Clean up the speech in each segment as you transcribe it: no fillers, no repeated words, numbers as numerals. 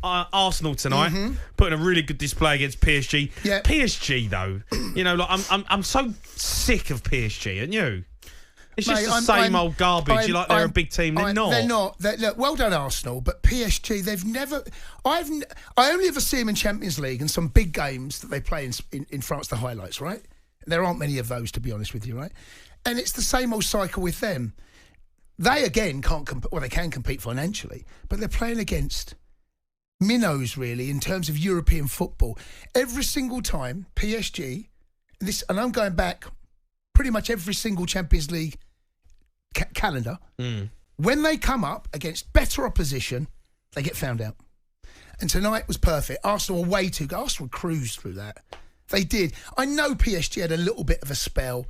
Arsenal tonight, putting a really good display against PSG. Yeah. PSG though, I'm so sick of PSG, and you. It's just the same old garbage. They're a big team. They're not. They're not. Look, well done, Arsenal. But PSG, they've never. I only ever see them in Champions League and some big games that they play in France. The highlights, right? There aren't many of those, to be honest with you, right? And it's the same old cycle with them. They again can't compete. Well, they can compete financially, but they're playing against minnows, really, in terms of European football. Every single time, PSG. And I'm going back pretty much every single Champions League calendar. When they come up against better opposition, they get found out. And tonight was perfect. Arsenal were way too good. Arsenal cruised through that. They did. I know PSG had a little bit of a spell,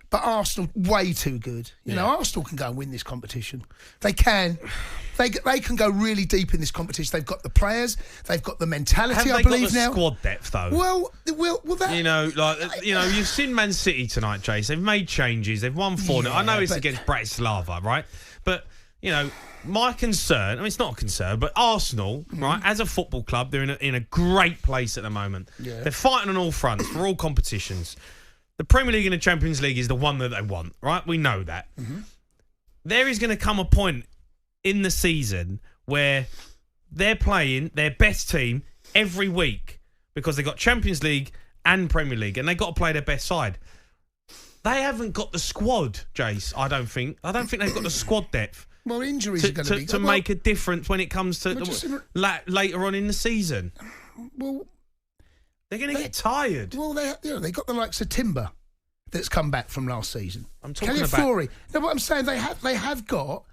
but Arsenal way too good. You know, Arsenal can go and win this competition. They can. They can go really deep in this competition. They've got the players. They've got the mentality. I believe got the now. Squad depth though. Well, that you've seen Man City tonight, Jace. They've made changes. They've won 4-0. I know it's against Bratislava, right? But my concern. I mean, it's not a concern, but Arsenal, right, as a football club, they're in a great place at the moment. Yeah. They're fighting on all fronts for all competitions. The Premier League and the Champions League is the one that they want, right? We know that. There is going to come a point in the season where they're playing their best team every week because they've got Champions League and Premier League, and they've got to play their best side. They haven't got the squad, Jace, I don't think. I don't think they've got the squad depth. Well, injuries are going to be... To make a difference when it comes to later on in the season. Well... They're going to get tired. Well, they got the likes of Timber that's come back from last season. I'm talking about... Califiori. No, what I'm saying, they have got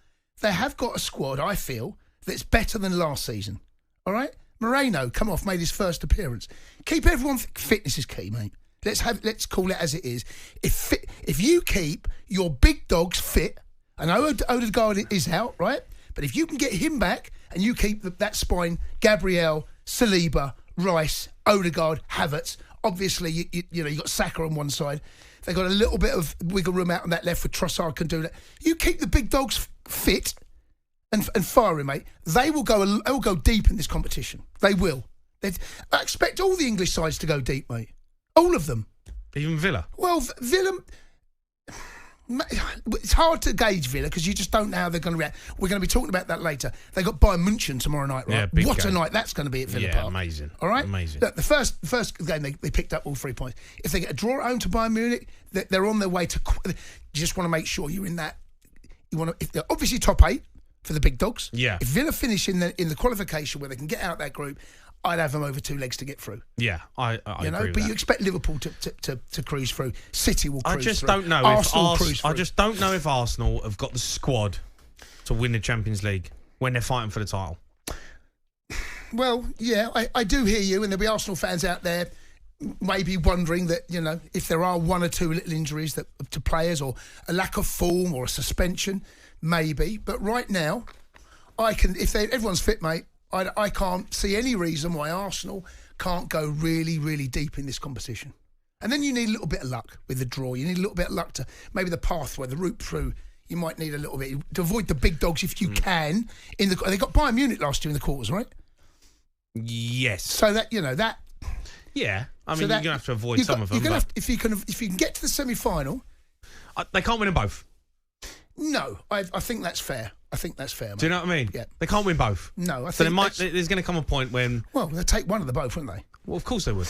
a squad, I feel, that's better than last season. All right? Moreno, come off, made his first appearance. Keep everyone... Fitness is key, mate. Let's call it as it is. If you keep your big dogs fit, and Odegaard is out, right? But if you can get him back and you keep that spine, Gabriel, Saliba, Rice, Odegaard, Havertz. Obviously, you got Saka on one side. They got a little bit of wiggle room out on that left. For Trossard can do that. You keep the big dogs fit and firing, mate. They will go deep in this competition. They will. I expect all the English sides to go deep, mate. All of them. Even Villa. Well, Villa. It's hard to gauge Villa because you just don't know how they're going to react. We're going to be talking about that later. They got Bayern München tomorrow night, right? Yeah, what game. A night that's going to be at Villa Park. Amazing. All right? Amazing. Look, the first game, they picked up all 3 points. If they get a draw at home to Bayern Munich, they're on their way to... You just want to make sure you're in that... If they're obviously top 8 for the big dogs. Yeah. If Villa finish in the qualification where they can get out that group, I'd have them over 2 legs to get through. Yeah, I agree with but that. You expect Liverpool to cruise through. City will cruise through. I just don't know I just don't know if Arsenal have got the squad to win the Champions League when they're fighting for the title. Well, yeah, I do hear you, and there'll be Arsenal fans out there maybe wondering that, if there are 1 or 2 little injuries to players or a lack of form or a suspension, maybe. But right now, if everyone's fit, mate, I can't see any reason why Arsenal can't go really, really deep in this competition. And then you need a little bit of luck with the draw. You need a little bit of luck to maybe the pathway, the route through. You might need a little bit to avoid the big dogs if you can. They got Bayern Munich last year in the quarters, right? Yes. So that Yeah, I mean, you're going to have to avoid some of them. If you can get to the semi-final, they can't win them both. No, I think that's fair. Mate. Do you know what I mean? Yeah. They can't win both. No, I so think there's going to come a point when... Well, they'll take one of the both, won't they? Well, of course they would.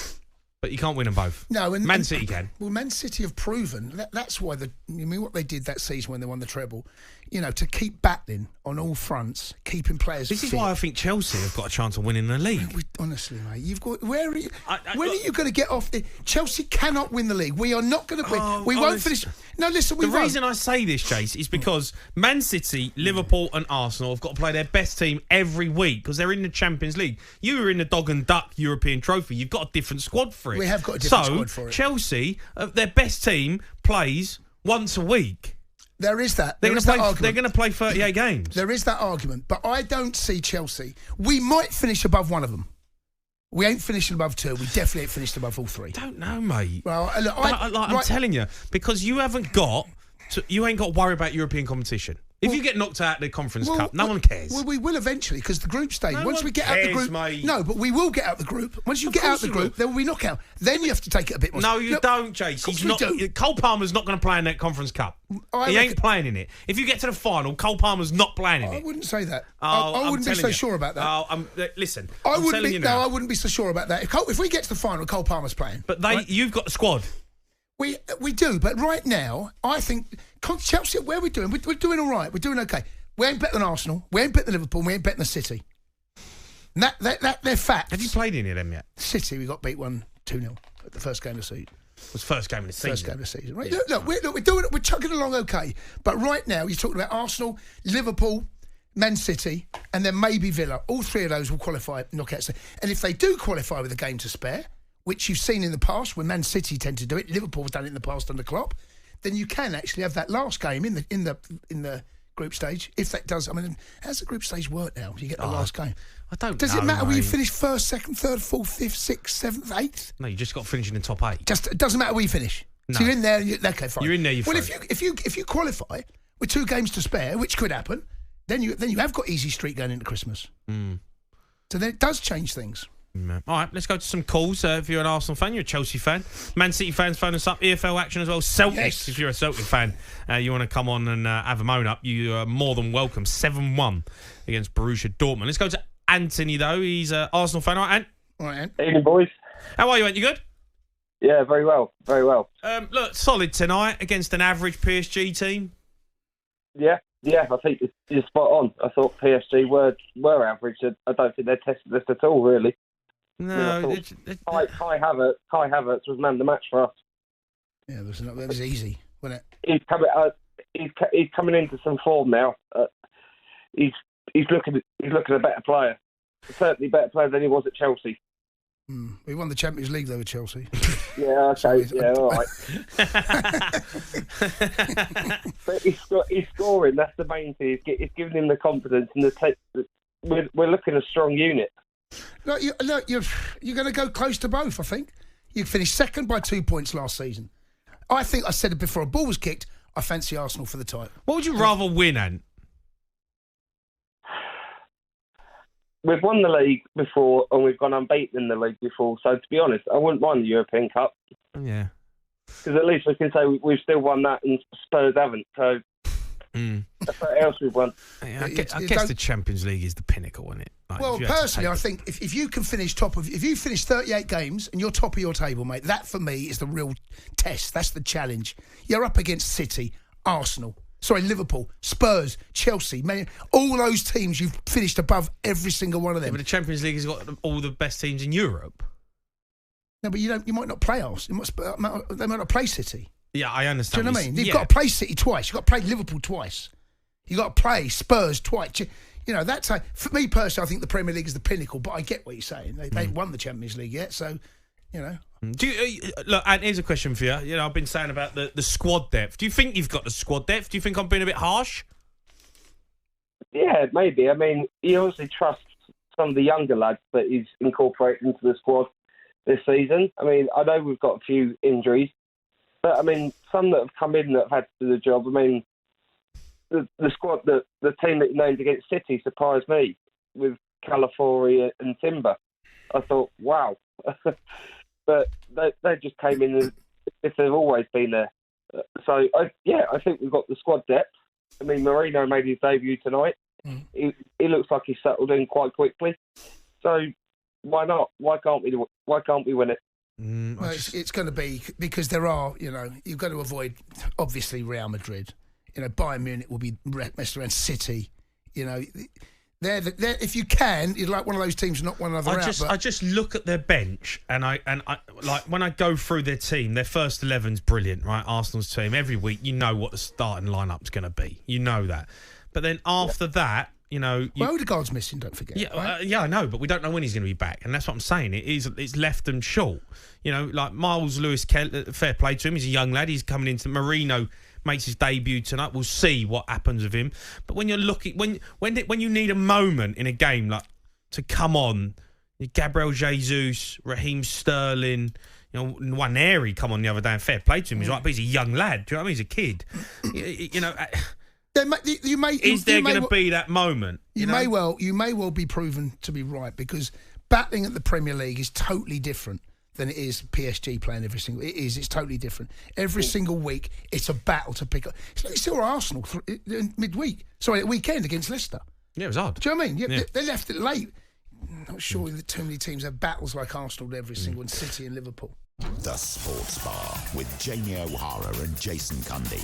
But you can't win them both. No, and Man City can. Well, Man City have proven that's why what they did that season when they won the treble, to keep battling on all fronts, keeping players. This is why I think Chelsea have got a chance of winning the league. Honestly, mate, you've got. Where are you? When are you going to get off? Chelsea cannot win the league. We are not going to win. We won't finish. No, listen. The reason I say this, Chase, is because Man City, Liverpool, and Arsenal have got to play their best team every week because they're in the Champions League. You were in the Dog and Duck European Trophy. You've got a different squad for it. We have got a different squad for it. Chelsea, their best team, plays once a week. There is that. They're going to play 38 games. There is that argument, but I don't see Chelsea. We might finish above one of them. We ain't finishing above 2. We definitely ain't finished above all 3. I don't know, mate. Well, look, I'm telling you, because you ain't got to worry about European competition. If you get knocked out of the Conference Cup, no one cares. Well, we will eventually, because the group stage. Once we get out the group, mate. no, but we will get out the group. Once you get out the group, there will be knockout. Then you have to take it a bit more. No, you don't, Jace. He's not. Cole Palmer's not going to play in that Conference Cup. He ain't playing in it. If you get to the final, Cole Palmer's not playing in it. I wouldn't say that. I wouldn't be so sure about that. Listen, I wouldn't be so sure about that. If we get to the final, Cole Palmer's playing. But you've got the squad. We do, but right now, I think Chelsea, where are we doing? We're doing all right. We're doing okay. We ain't better than Arsenal. We ain't better than Liverpool. We ain't better than City. And that they're facts. Have you played any of them yet? City, we got beat 2-0 at the first game of the season. It was first game of the season. First game of the season. Right? Yeah. Look, we're chugging along okay. But right now, you're talking about Arsenal, Liverpool, Man City, and then maybe Villa. All three of those will qualify knockouts. And if they do qualify with a game to spare, which you've seen in the past when Man City tend to do it, Liverpool have done it in the past under Klopp, then you can actually have that last game in the group stage. If that does, I mean, how's the group stage work now? You get the last game. I don't know. Does it matter mate. where you finish first, second, third, fourth, fifth, sixth, seventh, eighth? No, you just got to finish in the top 8. It doesn't matter where you finish. No. So you're in there. Okay, fine. You're in there. Well, if you qualify with 2 games to spare, which could happen, then you have got easy street going into Christmas. So then it does change things. All right, let's go to some calls. If you're an Arsenal fan, you're a Chelsea fan. Man City fans, phone us up. EFL action as well. Celtics, yes. If you're a Celtic fan, you want to come on and have a moan up, you are more than welcome. 7-1 against Borussia Dortmund. Let's go to Anthony, though. He's an Arsenal fan. All right, Ant? All right, Ant. Evening, boys. How are you, Ant? You good? Yeah, very well. Very well. Look, solid tonight against an average PSG team. Yeah, I think you're spot on. I thought PSG were average. I don't think they tested us at all, really. No, Kai Havertz was man of the match for us. Yeah, that was easy, wasn't He's coming into some form now. He's looking a better player. Certainly better player than he was at Chelsea. We won the Champions League though with Chelsea. Yeah, okay, yeah, all right. But he's scoring. That's the main thing. It's giving him the confidence and we're looking at a strong unit. Look, you're going to go close to both, I think. You finished second by 2 points last season. I think I said it before a ball was kicked, I fancy Arsenal for the title. What would you rather win, Ant? We've won the league before and we've gone unbeaten in the league before. So, to be honest, I wouldn't mind the European Cup. Yeah. Because at least we can say we've still won that and Spurs haven't. So, that's what else we've won. Yeah, I guess the Champions League is the pinnacle, isn't it? Like, well, personally, I think if you can finish if you finish 38 games and you're top of your table, mate, that for me is the real test. That's the challenge. You're up against City, Liverpool, Spurs, Chelsea, man, all those teams you've finished above every single one of them. Yeah, but the Champions League has got all the best teams in Europe. No, but you might not play Arsenal. They might not play City. Yeah, I understand. Do you know what I mean? You've got to play City twice. You've got to play Liverpool twice. You've got to play Spurs twice. You know, that's for me personally, I think the Premier League is the pinnacle, but I get what you're saying. They won the Champions League yet, so, you know. Look, and here's a question for you. You know, I've been saying about the squad depth. Do you think you've got the squad depth? Do you think I'm being a bit harsh? Yeah, maybe. I mean, he obviously trusts some of the younger lads that he's incorporated into the squad this season. I mean, I know we've got a few injuries, but I mean, some that have come in that have had to do the job. I mean, the squad, the team that you named against City surprised me with Calafiori and Timber. I thought, wow. But they just came in as if they've always been there. So, I think we've got the squad depth. I mean, Marino made his debut tonight. He looks like he's settled in quite quickly. So, why not? Why can't we win it? Well, it's going to be because there are, you know, you've got to avoid, obviously, Real Madrid. You know, Bayern Munich will be messed around. City, you know, they're if you can, you're like one of those teams, not one another out. I just look at their bench and I like when I go through their team, their first 11's brilliant, right? Arsenal's team every week, you know what the starting lineup's going to be, you know that. But then after that, you know, Odegaard's missing. Don't forget. Yeah, right? I know, but we don't know when he's going to be back, and that's what I'm saying. It's left them short. You know, like Miles Lewis, fair play to him. He's a young lad. He's coming into Marino. Makes his debut tonight. We'll see what happens with him. But when you're looking, when you need a moment in a game like to come on, Gabriel Jesus, Raheem Sterling, you know, Nwaneri come on the other day and fair play to him. He's right, but he's a young lad. Do you know what I mean? He's a kid. You know, Is there going to be that moment? You may well be proven to be right, because battling at the Premier League is totally different than it is PSG playing every single. It's totally different. Every single week, it's a battle to pick up. It's like you saw Arsenal midweek. Sorry, at weekend against Leicester. Yeah, it was odd. Do you know what I mean? Yeah. They left it late. I'm not sure that too many teams have battles like Arsenal every single, and City and Liverpool. The Sports Bar with Jamie O'Hara and Jason Cundy.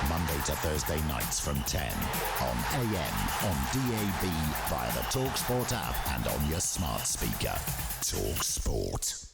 Monday to Thursday nights from 10 on AM, on DAB, via the talkSPORT app and on your smart speaker. talkSPORT.